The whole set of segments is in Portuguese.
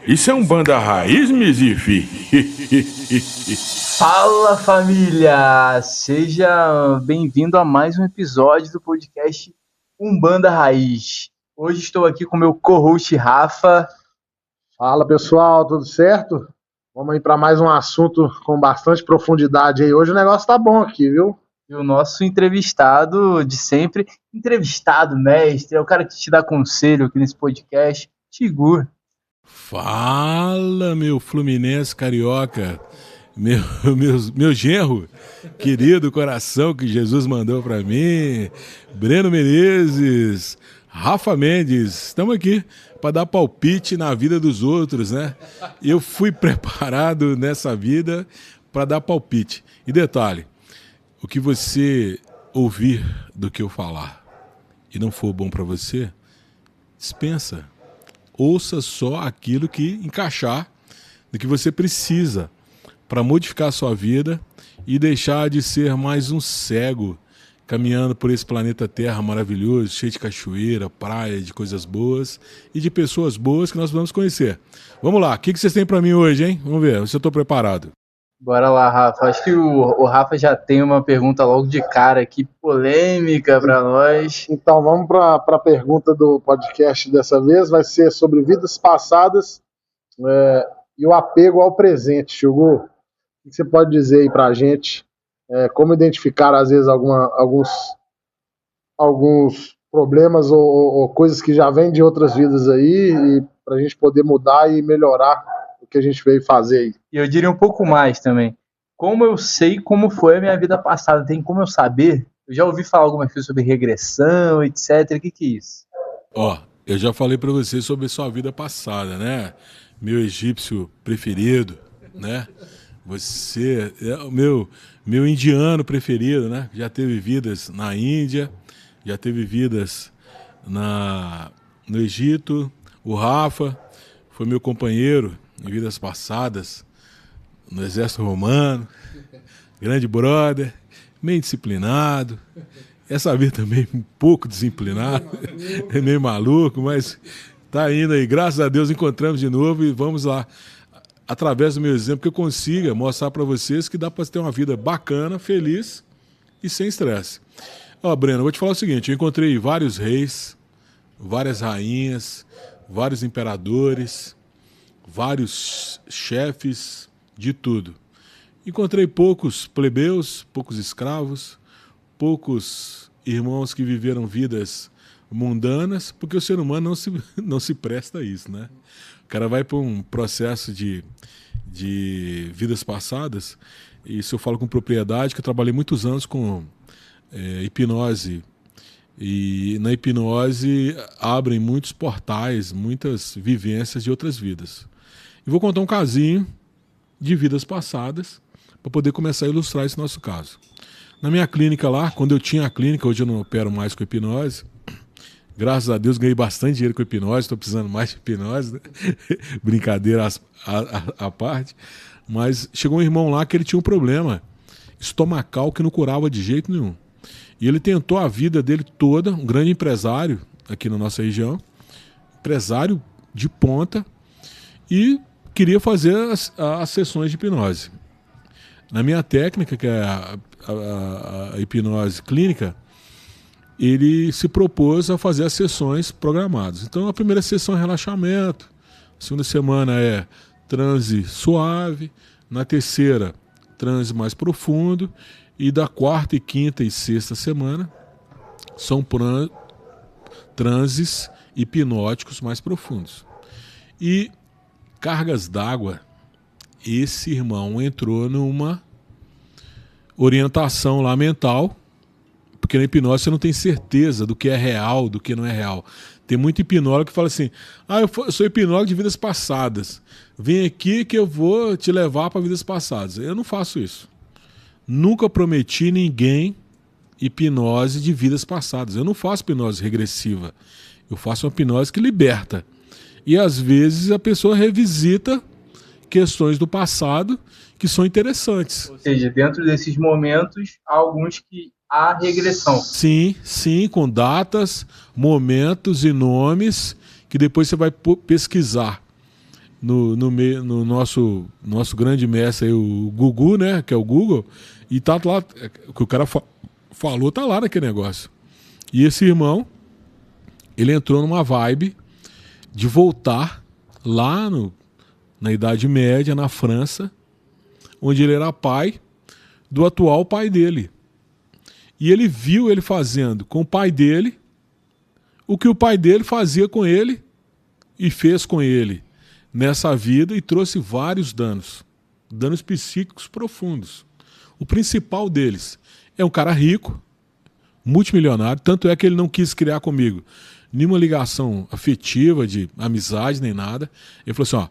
Isso é um banda raiz, Mizifi? Fala, família! Seja bem-vindo a mais um episódio do podcast Umbanda Raiz. Hoje estou aqui com meu co-host Rafa. Fala, pessoal, tudo certo? Vamos aí para mais um assunto com bastante profundidade aí. Hoje o negócio tá bom aqui, viu? E o nosso entrevistado de sempre, mestre, é o cara que te dá conselho aqui nesse podcast, Tigur. Fala, meu Fluminense carioca, meu genro, querido coração que Jesus mandou para mim, Breno Menezes, Rafa Mendes, estamos aqui para dar palpite na vida dos outros, né? Eu fui preparado nessa vida para dar palpite. E detalhe, o que você ouvir do que eu falar e não for bom para você, dispensa. Ouça só aquilo que encaixar do que você precisa para modificar a sua vida e deixar de ser mais um cego caminhando por esse planeta Terra maravilhoso, cheio de cachoeira, praia, de coisas boas e de pessoas boas que nós vamos conhecer. Vamos lá, o que vocês têm para mim hoje, hein? Vamos ver se eu estou preparado. Bora lá, Rafa. Acho que o Rafa já tem uma pergunta logo de cara aqui, polêmica para nós. Então, vamos para a pergunta do podcast dessa vez. Vai ser sobre vidas passadas e o apego ao presente. Hugo, o que você pode dizer aí para a gente? Como identificar, às vezes, alguns problemas ou coisas que já vêm de outras vidas aí e para a gente poder mudar e melhorar o que a gente veio fazer aí. E eu diria um pouco mais também. Como eu sei como foi a minha vida passada? Tem como eu saber? Eu já ouvi falar algumas coisas sobre regressão, etc. O que é isso? Eu já falei para você sobre sua vida passada, né? Meu egípcio preferido, né? Você é o meu indiano preferido, né? Já teve vidas na Índia, já teve vidas no Egito. O Rafa foi meu companheiro em vidas passadas, no exército romano, grande brother, meio disciplinado, essa vida também um pouco disciplinado, é meio maluco, mas tá indo aí, graças a Deus encontramos de novo e vamos lá, através do meu exemplo, que eu consiga mostrar para vocês que dá para ter uma vida bacana, feliz e sem estresse. Breno, eu vou te falar o seguinte, eu encontrei vários reis, várias rainhas, vários imperadores, vários chefes, de tudo. Encontrei poucos plebeus, poucos escravos, poucos irmãos que viveram vidas mundanas, porque o ser humano não se presta a isso, né? O cara vai para um processo de vidas passadas, e isso eu falo com propriedade, que eu trabalhei muitos anos com hipnose, e na hipnose abrem muitos portais, muitas vivências de outras vidas. E vou contar um casinho de vidas passadas para poder começar a ilustrar esse nosso caso. Na minha clínica lá, quando eu tinha a clínica, hoje eu não opero mais com hipnose, graças a Deus ganhei bastante dinheiro com hipnose, estou precisando mais de hipnose, né? Brincadeira à parte, mas chegou um irmão lá que ele tinha um problema estomacal que não curava de jeito nenhum. E ele tentou a vida dele toda, um grande empresário aqui na nossa região, empresário de ponta, e queria fazer as sessões de hipnose. Na minha técnica, que é a hipnose clínica, ele se propôs a fazer as sessões programadas. Então a primeira sessão é relaxamento, a segunda semana é transe suave, na terceira, transe mais profundo, e da quarta, e quinta e sexta semana são transes hipnóticos mais profundos. E cargas d'água, esse irmão entrou numa orientação lá mental, porque na hipnose você não tem certeza do que é real, do que não é real. Tem muito hipnólogo que fala assim, eu sou hipnólogo de vidas passadas, vem aqui que eu vou te levar para vidas passadas. Eu não faço isso. Nunca prometi ninguém hipnose de vidas passadas. Eu não faço hipnose regressiva, eu faço uma hipnose que liberta. E às vezes a pessoa revisita questões do passado que são interessantes. Ou seja, dentro desses momentos, há alguns que há regressão. Sim, com datas, momentos e nomes que que depois você vai pesquisar no nosso grande mestre aí, o Gugu, né, que é o Google, e tá lá, o que o cara falou tá lá naquele negócio. E esse irmão, ele entrou numa vibe de voltar lá na Idade Média, na França, onde ele era pai do atual pai dele. E ele viu ele fazendo com o pai dele o que o pai dele fazia com ele e fez com ele nessa vida, e trouxe vários danos psíquicos profundos. O principal deles é um cara rico, multimilionário, tanto é que ele não quis criar comigo nenhuma ligação afetiva, de amizade, nem nada. Ele falou assim, ó,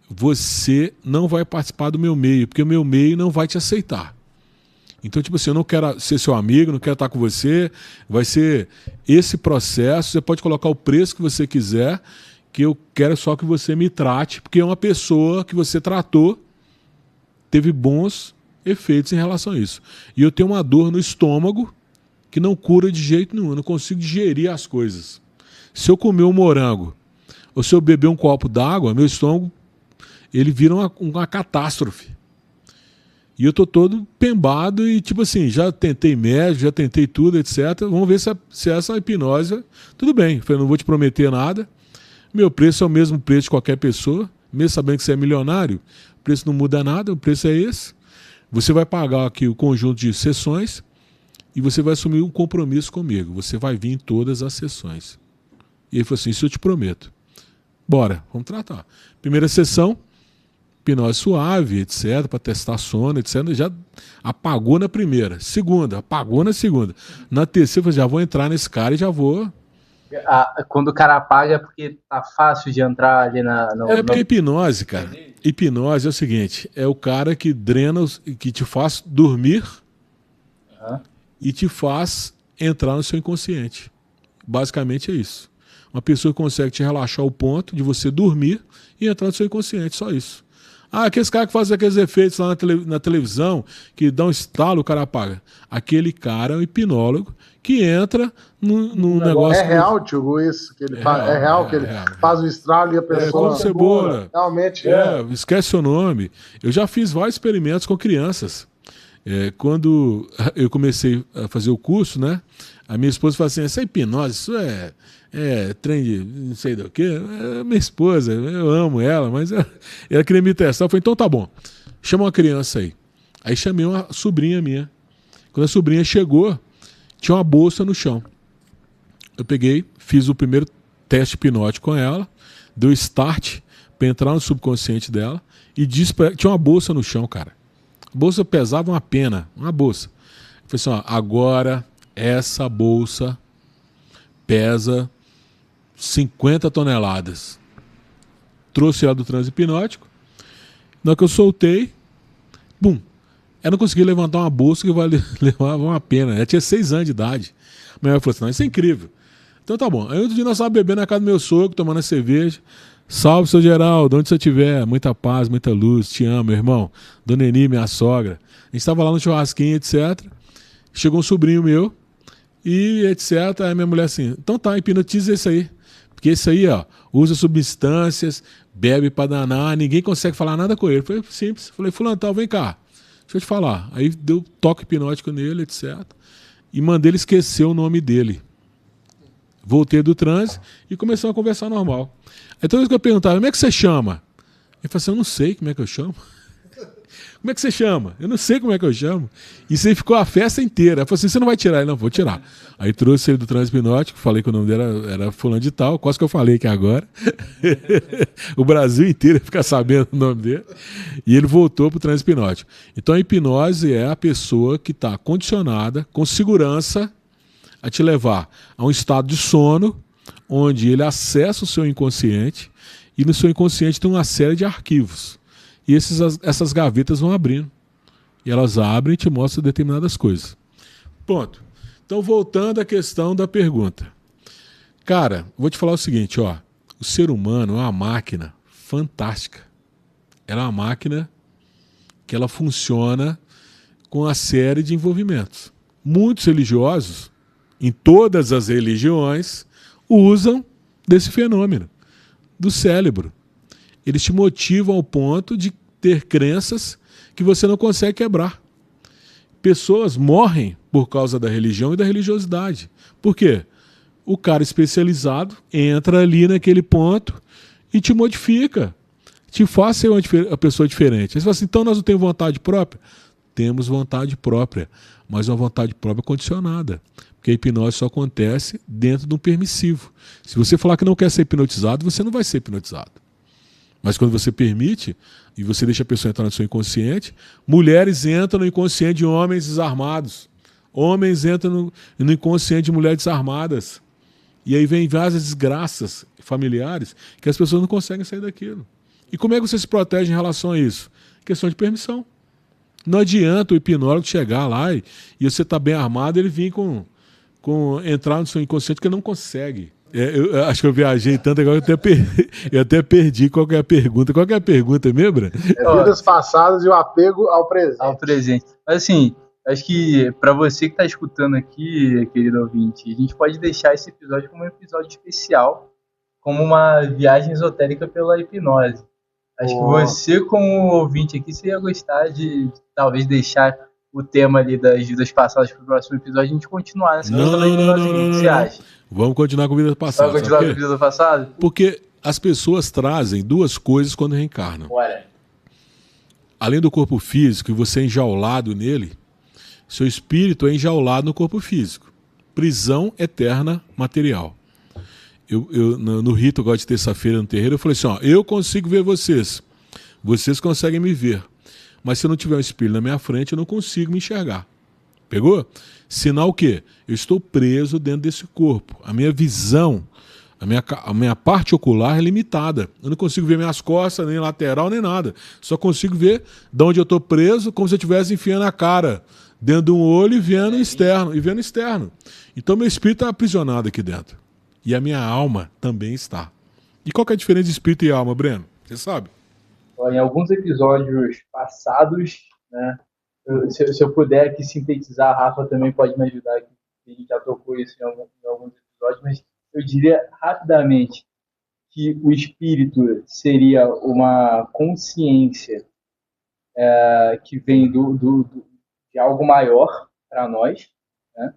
você não vai participar do meu meio, porque o meu meio não vai te aceitar. Então, tipo assim, eu não quero ser seu amigo, não quero estar com você, vai ser esse processo, você pode colocar o preço que você quiser, que eu quero só que você me trate, porque é uma pessoa que você tratou, teve bons efeitos em relação a isso. E eu tenho uma dor no estômago que não cura de jeito nenhum, eu não consigo digerir as coisas. Se eu comer um morango, ou se eu beber um copo d'água, meu estômago, ele vira uma catástrofe. E eu tô todo pembado e, tipo assim, já tentei médico, já tentei tudo, etc. Vamos ver se essa hipnose... Tudo bem, eu não vou te prometer nada. Meu preço é o mesmo preço de qualquer pessoa. Mesmo sabendo que você é milionário, o preço não muda nada, o preço é esse. Você vai pagar aqui o conjunto de sessões e você vai assumir um compromisso comigo. Você vai vir em todas as sessões. E ele falou assim, isso eu te prometo. Bora, vamos tratar. Primeira sessão... hipnose suave, etc., para testar sono, etc., já apagou na primeira. Segunda, apagou na segunda. Na terceira, eu falei, já vou entrar nesse cara e já vou... Quando o cara apaga é porque tá fácil de entrar ali porque hipnose, cara, hipnose é o seguinte, é o cara que drena, que te faz dormir e te faz entrar no seu inconsciente. Basicamente é isso. Uma pessoa que consegue te relaxar ao ponto de você dormir e entrar no seu inconsciente, só isso. Aqueles caras que fazem aqueles efeitos lá na televisão, que dá um estalo, o cara apaga. Aquele cara é um hipnólogo que entra num negócio... É real, Tio, isso que ele faz? É real que ele faz o estralo e a pessoa... como cebola. Realmente esquece seu nome. Eu já fiz vários experimentos com crianças. Quando eu comecei a fazer o curso, né? A minha esposa falou assim, essa hipnose, isso é trem de não sei do que, é minha esposa, eu amo ela, mas ela queria me testar. Eu falei, então tá bom, chama uma criança aí. Aí chamei uma sobrinha minha. Quando a sobrinha chegou, tinha uma bolsa no chão. Eu peguei, fiz o primeiro teste hipnótico com ela, deu start para entrar no subconsciente dela e disse pra ela, tinha uma bolsa no chão, cara. A bolsa pesava uma pena, uma bolsa. Eu falei assim, ó, agora essa bolsa pesa 50 toneladas. Trouxe ela do transe hipnótico. Na hora que eu soltei, bum, ela não conseguia levantar uma bolsa que levava uma pena. Ela tinha 6 anos de idade. A minha mãe falou assim, não, isso é incrível. Então tá bom. Aí outro dia nós estávamos bebendo na casa do meu sogro, tomando a cerveja. Salve, seu Geraldo, onde você estiver, muita paz, muita luz, te amo, meu irmão. Dona Eni, minha sogra. A gente estava lá no churrasquinho, etc. Chegou um sobrinho meu e etc. Aí minha mulher assim, então tá, hipnotiza esse aí. Porque esse aí, ó, usa substâncias, bebe pra danar, ninguém consegue falar nada com ele. Foi simples. Falei, fulano, tal, vem cá, deixa eu te falar. Aí deu toque hipnótico nele, etc. E mandei ele esquecer o nome dele. Voltei do transe e começamos a conversar normal. Aí toda vez que eu perguntava, como é que você chama? Ele falou assim, eu não sei como é que eu chamo. Como é que você chama? Eu não sei como é que eu chamo. E isso aí ficou a festa inteira. Ele falou assim, você não vai tirar? Ele, não, vou tirar. Aí trouxe ele do transe hipnótico, falei que o nome dele era fulano de tal, quase que eu falei aqui agora. O Brasil inteiro ia ficar sabendo o nome dele. E ele voltou para o transe hipnótico. Então a hipnose é a pessoa que está condicionada, com segurança, a te levar a um estado de sono, onde ele acessa o seu inconsciente, e no seu inconsciente tem uma série de arquivos. E essas gavetas vão abrindo. E elas abrem e te mostram determinadas coisas. Ponto. Então, voltando à questão da pergunta. Cara, vou te falar o seguinte, ó. O ser humano é uma máquina fantástica. Ela é uma máquina que ela funciona com uma série de envolvimentos. Muitos religiosos, em todas as religiões, usam desse fenômeno, do cérebro. Eles te motivam ao ponto de ter crenças que você não consegue quebrar. Pessoas morrem por causa da religião e da religiosidade. Por quê? O cara especializado entra ali naquele ponto e te modifica, te faz ser uma pessoa diferente. Aí você fala assim, então nós não temos vontade própria? Temos vontade própria, mas uma vontade própria condicionada. Porque a hipnose só acontece dentro de um permissivo. Se você falar que não quer ser hipnotizado, você não vai ser hipnotizado. Mas quando você permite, e você deixa a pessoa entrar no seu inconsciente, mulheres entram no inconsciente de homens desarmados. Homens entram no inconsciente de mulheres desarmadas. E aí vem várias desgraças familiares que as pessoas não conseguem sair daquilo. E como é que você se protege em relação a isso? Questão de permissão. Não adianta o hipnólogo chegar lá e você tá bem armado, ele vir entrar no seu inconsciente, que ele não consegue. Eu acho que eu viajei tanto agora que eu até perdi qual que é a pergunta. Qual que é a pergunta mesmo, Breno? Vidas passadas e o apego ao presente. Ao presente. Mas assim, acho que para você que está escutando aqui, querido ouvinte, a gente pode deixar esse episódio como um episódio especial, como uma viagem esotérica pela hipnose. Acho que você, como ouvinte aqui, você ia gostar de talvez deixar o tema ali das vidas passadas para o próximo episódio, a gente continuar nessa questão da hipnose. O que você acha? Vamos continuar com vidas passadas. Vamos continuar com vidas passadas? Porque as pessoas trazem duas coisas quando reencarnam. Bora. Além do corpo físico, e você é enjaulado nele, seu espírito é enjaulado no corpo físico. Prisão eterna material. No rito agora de terça-feira no terreiro, eu falei assim, eu consigo ver vocês. Vocês conseguem me ver. Mas se eu não tiver um espelho na minha frente, eu não consigo me enxergar. Pegou? Sinal o quê? Eu estou preso dentro desse corpo. A minha visão, a minha parte ocular é limitada. Eu não consigo ver minhas costas, nem lateral, nem nada. Só consigo ver de onde eu estou preso, como se eu estivesse enfiando a cara dentro de um olho e vendo externo. Então meu espírito está aprisionado aqui dentro. E a minha alma também está. E qual que é a diferença de espírito e alma, Breno? Você sabe? Em alguns episódios passados, né, se eu puder aqui sintetizar, a Rafa também pode me ajudar aqui, a gente já tocou isso em alguns episódios, mas eu diria rapidamente que o espírito seria uma consciência que vem de algo maior para nós, né?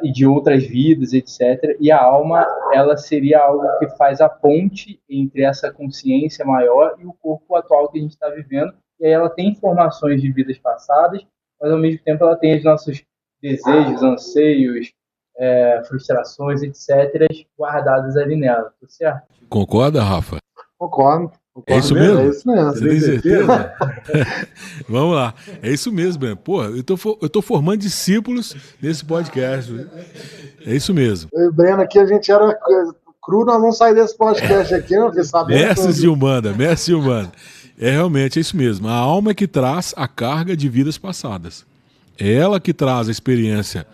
E de outras vidas, etc. E a alma, ela seria algo que faz a ponte entre essa consciência maior e o corpo atual que a gente está vivendo. E aí ela tem informações de vidas passadas, mas ao mesmo tempo ela tem os nossos desejos, anseios, frustrações, etc., guardadas ali nela. Tá certo? Concorda, Rafa? Concordo. É isso mesmo? É isso mesmo. Você tem certeza? Vamos lá. É isso mesmo, Breno. Pô, eu tô formando discípulos nesse podcast. É isso mesmo. Eu e o Breno aqui, a gente era cru, nós vamos sair desse podcast aqui, não fiquei sabendo. Mestres de Umbanda. É realmente é isso mesmo. A alma é que traz a carga de vidas passadas. É ela que traz a experiência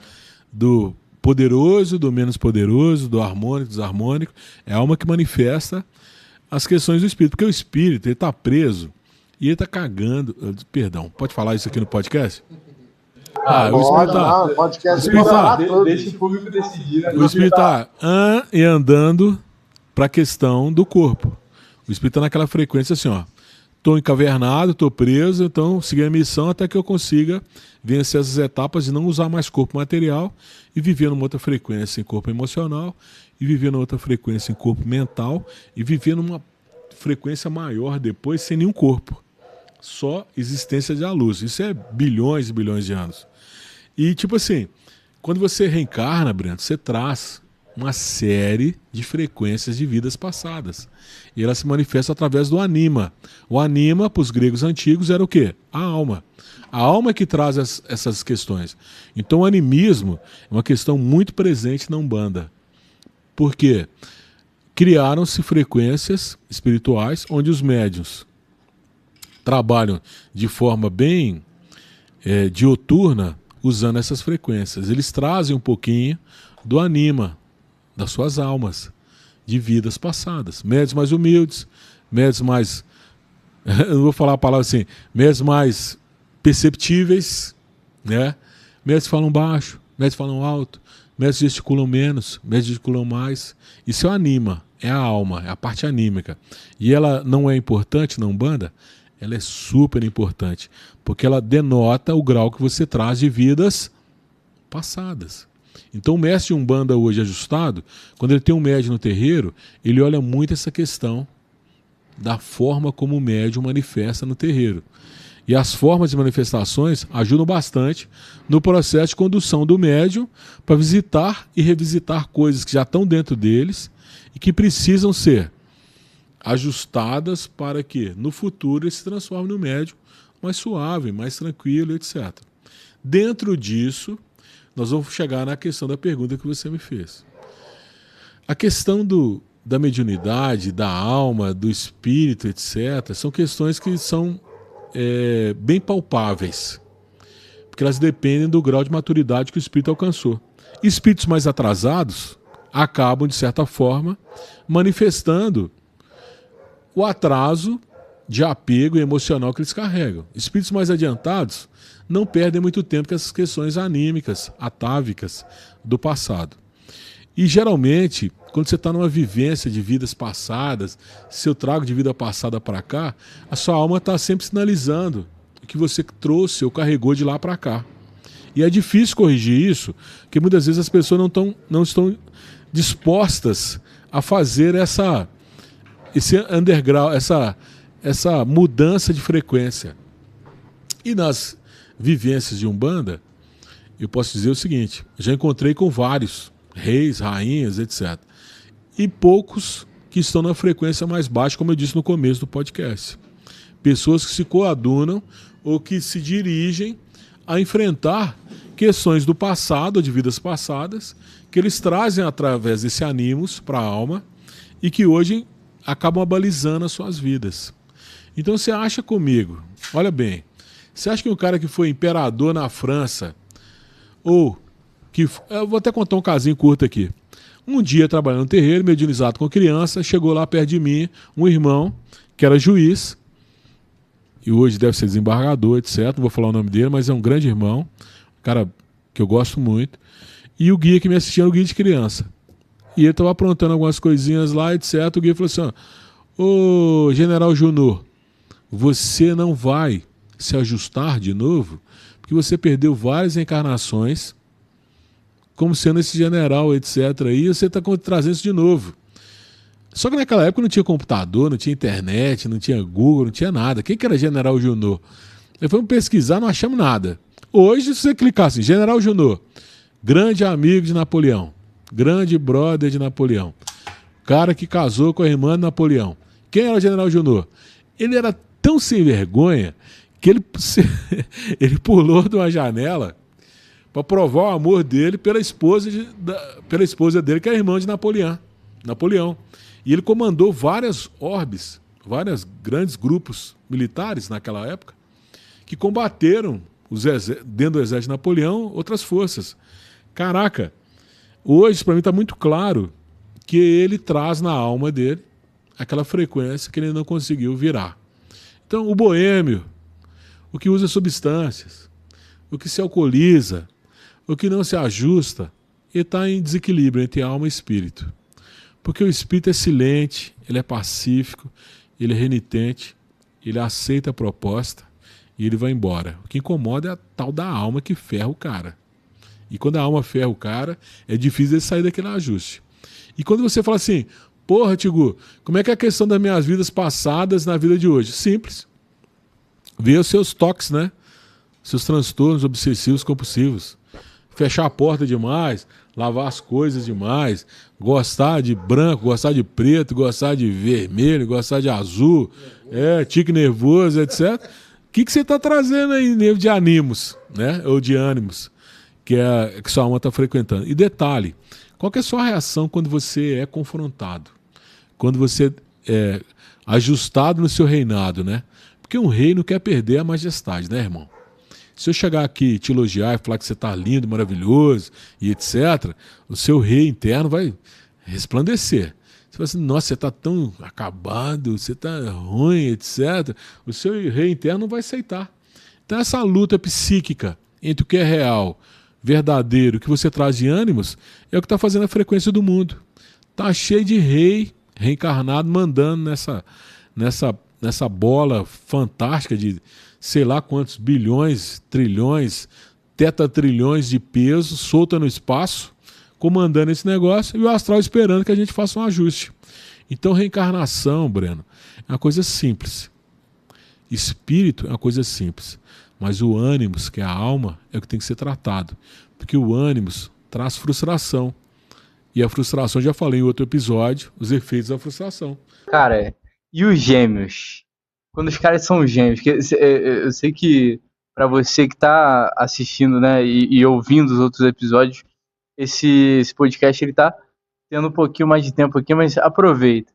do poderoso, do menos poderoso, do harmônico, do desarmônico. É a alma que manifesta as questões do espírito, porque o espírito ele está preso e ele está cagando. Perdão, pode falar isso aqui no podcast? O espírito tá, podcast deixa o público decidir. Né? O espírito está andando para a questão do corpo. O espírito está naquela frequência assim, estou encavernado, estou preso, então seguir a missão até que eu consiga vencer essas etapas de não usar mais corpo material e viver numa outra frequência em corpo emocional, e viver numa outra frequência em corpo mental, e viver numa frequência maior depois sem nenhum corpo. Só existência de luz. Isso é bilhões e bilhões de anos. E tipo assim, quando você reencarna, Breno, você traz uma série de frequências de vidas passadas. E ela se manifesta através do anima. O anima, para os gregos antigos, era o quê? A alma. A alma é que traz essas questões. Então o animismo é uma questão muito presente na Umbanda. Por quê? Criaram-se frequências espirituais onde os médiuns trabalham de forma bem dioturna usando essas frequências. Eles trazem um pouquinho do anima, das suas almas, de vidas passadas. Médios mais humildes, médios mais... eu não vou falar a palavra assim, médios mais perceptíveis, né? Médios falam baixo, médios falam alto, médios gesticulam menos, médios gesticulam mais. Isso é o anima, é a alma, é a parte anímica. E ela não é importante na Umbanda? Ela é super importante, porque ela denota o grau que você traz de vidas passadas. Então o mestre de Umbanda hoje ajustado, quando ele tem um médium no terreiro, ele olha muito essa questão da forma como o médium manifesta no terreiro. E as formas de manifestações ajudam bastante no processo de condução do médium para visitar e revisitar coisas que já estão dentro deles e que precisam ser ajustadas para que no futuro ele se transforme no médium mais suave, mais tranquilo, etc. Dentro disso, nós vamos chegar na questão da pergunta que você me fez. A questão da mediunidade, da alma, do espírito, etc., são questões que são bem palpáveis, porque elas dependem do grau de maturidade que o espírito alcançou. Espíritos mais atrasados acabam, de certa forma, manifestando o atraso de apego emocional que eles carregam. Espíritos mais adiantados não perdem muito tempo com essas questões anímicas, atávicas do passado. E geralmente, quando você está numa vivência de vidas passadas, se eu trago de vida passada para cá, a sua alma está sempre sinalizando o que você trouxe ou carregou de lá para cá. E é difícil corrigir isso, porque muitas vezes as pessoas não estão dispostas a fazer esse underground, essa mudança de frequência. E nas vivências de Umbanda, eu posso dizer o seguinte: já encontrei com vários reis, rainhas, etc. E poucos que estão na frequência mais baixa, como eu disse no começo do podcast. Pessoas que se coadunam ou que se dirigem a enfrentar questões do passado, ou de vidas passadas, que eles trazem através desse animus para a alma e que hoje acabam abalizando as suas vidas. Então você acha comigo, olha bem, você acha que um cara que foi imperador na França, ou que... Eu vou até contar um casinho curto aqui. Um dia, trabalhando no terreiro, mediunizado com criança, chegou lá perto de mim um irmão que era juiz, e hoje deve ser desembargador, etc. Não vou falar o nome dele, mas é um grande irmão, um cara que eu gosto muito. E o guia que me assistia era o guia de criança. E ele estava aprontando algumas coisinhas lá, etc. O guia falou assim: ô General Junot, você não vai se ajustar de novo, porque você perdeu várias encarnações como sendo esse general, etc. E você está trazendo isso de novo. Só que naquela época não tinha computador, não tinha internet, não tinha Google, não tinha nada. Quem que era General Junot? Aí fomos pesquisar, não achamos nada. Hoje, se você clicar assim, General Junot, grande amigo de Napoleão, grande brother de Napoleão, cara que casou com a irmã de Napoleão. Quem era o General Junot? Ele era tão sem vergonha que ele pulou de uma janela para provar o amor dele pela esposa dele, que é a irmã de Napoleão. E ele comandou várias orbes, vários grandes grupos militares naquela época, que combateram dentro do exército de Napoleão outras forças. Caraca, hoje para mim está muito claro que ele traz na alma dele aquela frequência que ele não conseguiu virar. Então, o boêmio, o que usa substâncias, o que se alcooliza, o que não se ajusta, ele está em desequilíbrio entre alma e espírito. Porque o espírito é silente, ele é pacífico, ele é renitente, ele aceita a proposta e ele vai embora. O que incomoda é a tal da alma que ferra o cara. E quando a alma ferra o cara, é difícil ele sair daquele ajuste. E quando você fala assim, porra, Tigu, como é que é a questão das minhas vidas passadas na vida de hoje? Simples. Ver os seus toques, né? Seus transtornos obsessivos compulsivos. Fechar a porta demais, lavar as coisas demais, gostar de branco, gostar de preto, gostar de vermelho, gostar de azul, tique nervoso, etc. O que você está trazendo aí em nível de animos, né? Ou de ânimos, que sua alma está frequentando? E detalhe, qual que é a sua reação quando você é confrontado? Quando você é ajustado no seu reinado, né? Porque um rei não quer perder a majestade, né, irmão? Se eu chegar aqui e te elogiar e falar que você está lindo, maravilhoso e etc., o seu rei interno vai resplandecer. Você fala assim, nossa, você está tão acabado, você está ruim, etc. O seu rei interno não vai aceitar. Então essa luta psíquica entre o que é real verdadeiro que você traz de ânimos é o que está fazendo a frequência do mundo. Tá cheio de rei reencarnado mandando nessa bola fantástica de sei lá quantos bilhões, trilhões, tetatrilhões de peso solta no espaço, comandando esse negócio, e o astral esperando que a gente faça um ajuste. Então reencarnação, Breno, é uma coisa simples. Espírito é uma coisa simples. Mas o ânimos, que é a alma, é o que tem que ser tratado. Porque o ânimos traz frustração. E a frustração, já falei em outro episódio, os efeitos da frustração. Cara, e os gêmeos? Quando os caras são gêmeos, que eu sei que para você que tá assistindo, né, e ouvindo os outros episódios, esse podcast ele tá tendo um pouquinho mais de tempo aqui, mas aproveita.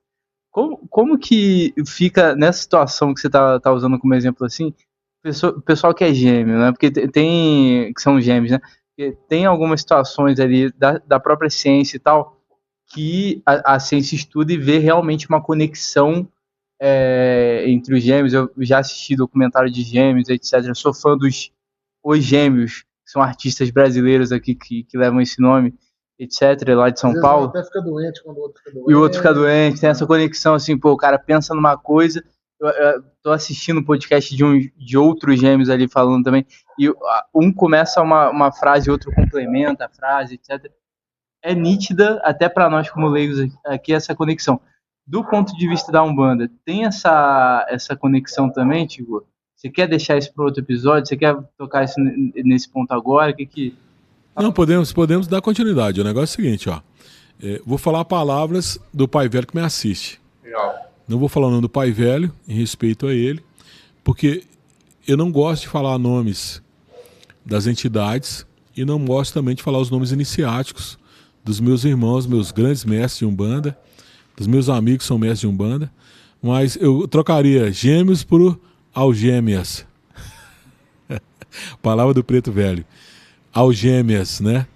Como que fica nessa situação que você tá usando como exemplo assim, o pessoal que é gêmeo, né? Porque tem que são gêmeos, né? Porque tem algumas situações ali da própria ciência e tal que a ciência estuda e vê realmente uma conexão entre os gêmeos. Eu já assisti documentário de gêmeos, etc. Eu sou fã dos Os Gêmeos, que são artistas brasileiros aqui que levam esse nome, etc., lá de São Paulo. Até fica doente quando o outro fica doente. E o outro fica doente, tem essa conexão assim, pô, o cara pensa numa coisa. Eu tô assistindo um podcast de outros gêmeos ali falando também, e um começa uma frase, o outro complementa a frase, etc. É nítida, até para nós como leigos aqui, essa conexão. Do ponto de vista da Umbanda, tem essa conexão também, Tigo? Você quer deixar isso para outro episódio? Você quer tocar isso nesse ponto agora? Não, podemos dar continuidade. O negócio é o seguinte, ó. Vou falar palavras do pai velho que me assiste. Legal. Não vou falar o nome do pai velho, em respeito a ele, porque eu não gosto de falar nomes das entidades e não gosto também de falar os nomes iniciáticos dos meus irmãos, meus grandes mestres de Umbanda, dos meus amigos que são mestres de Umbanda, mas eu trocaria gêmeos por algêmeas. Palavra do preto velho. Algêmeas, né?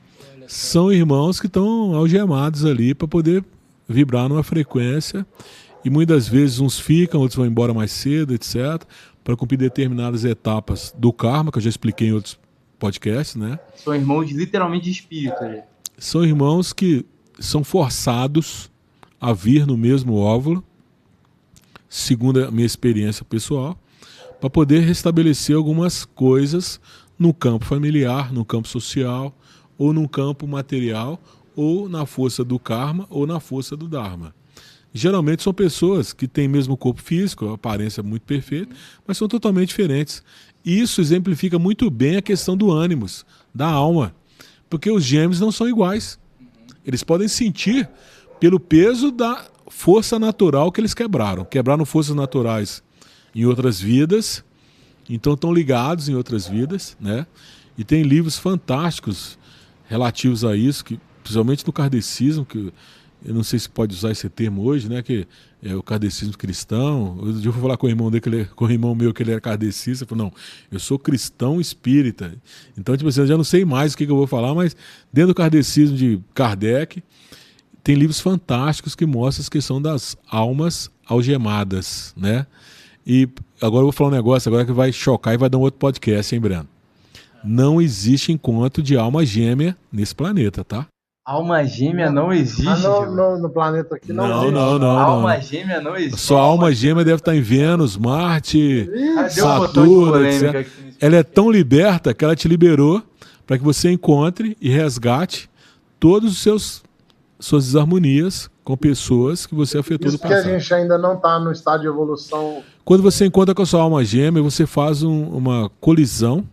São irmãos que estão algemados ali para poder vibrar numa frequência. E muitas vezes uns ficam, outros vão embora mais cedo, etc., para cumprir determinadas etapas do karma, que eu já expliquei em outros podcasts, né? São irmãos literalmente de espírito. Né? São irmãos que são forçados a vir no mesmo óvulo, segundo a minha experiência pessoal, para poder restabelecer algumas coisas no campo familiar, no campo social, ou no campo material, ou na força do karma, ou na força do dharma. Geralmente são pessoas que têm mesmo corpo físico, a aparência muito perfeita, mas são totalmente diferentes. Isso exemplifica muito bem a questão do ânimos, da alma, porque os gêmeos não são iguais. Eles podem sentir pelo peso da força natural que eles quebraram. Quebraram forças naturais em outras vidas, então estão ligados em outras vidas, né? E tem livros fantásticos relativos a isso, que, principalmente no kardecismo, que eu não sei se pode usar esse termo hoje, né? Que é o kardecismo cristão. Outro dia eu vou falar com o irmão dele, com o irmão meu, que ele era kardecista. Eu falei, não, eu sou cristão espírita. Então, tipo assim, eu já não sei mais o que eu vou falar, mas dentro do kardecismo de Kardec, tem livros fantásticos que mostram a questão das almas algemadas, né? E agora eu vou falar um negócio agora que vai chocar e vai dar um outro podcast, hein, Breno? Não existe encontro de alma gêmea nesse planeta, tá? Alma gêmea não existe. No planeta aqui não existe. Não. Alma gêmea não existe. Sua alma gêmea deve estar em Vênus, Marte, Cadê o botão de Saturno, polêmica etc. aqui nesse Ela é tão liberta que ela te liberou para que você encontre e resgate todos os suas desarmonias com pessoas que você afetou Isso do porque a passado. gente ainda não está no estado de evolução. Quando você encontra com a sua alma gêmea, você faz uma colisão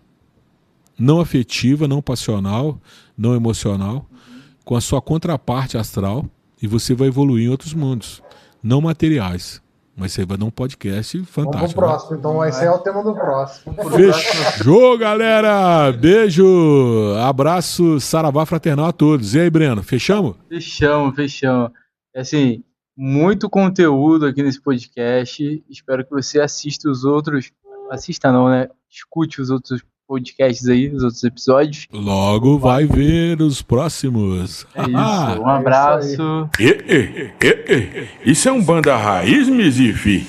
não afetiva, não passional, não emocional, com a sua contraparte astral, e você vai evoluir em outros mundos, não materiais. Mas você vai dar um podcast fantástico. Vamos pro próximo, então esse é o tema do próximo. Fechou, galera! Beijo, abraço, saravá fraternal a todos. E aí, Breno, fechamos? Fechamos. Assim, muito conteúdo aqui nesse podcast. Espero que você assista os outros. Assista não, né? Escute os outros podcasts aí, os outros episódios. Logo vai ver os próximos. É isso, um abraço. Isso é um banda raiz, Mizifi.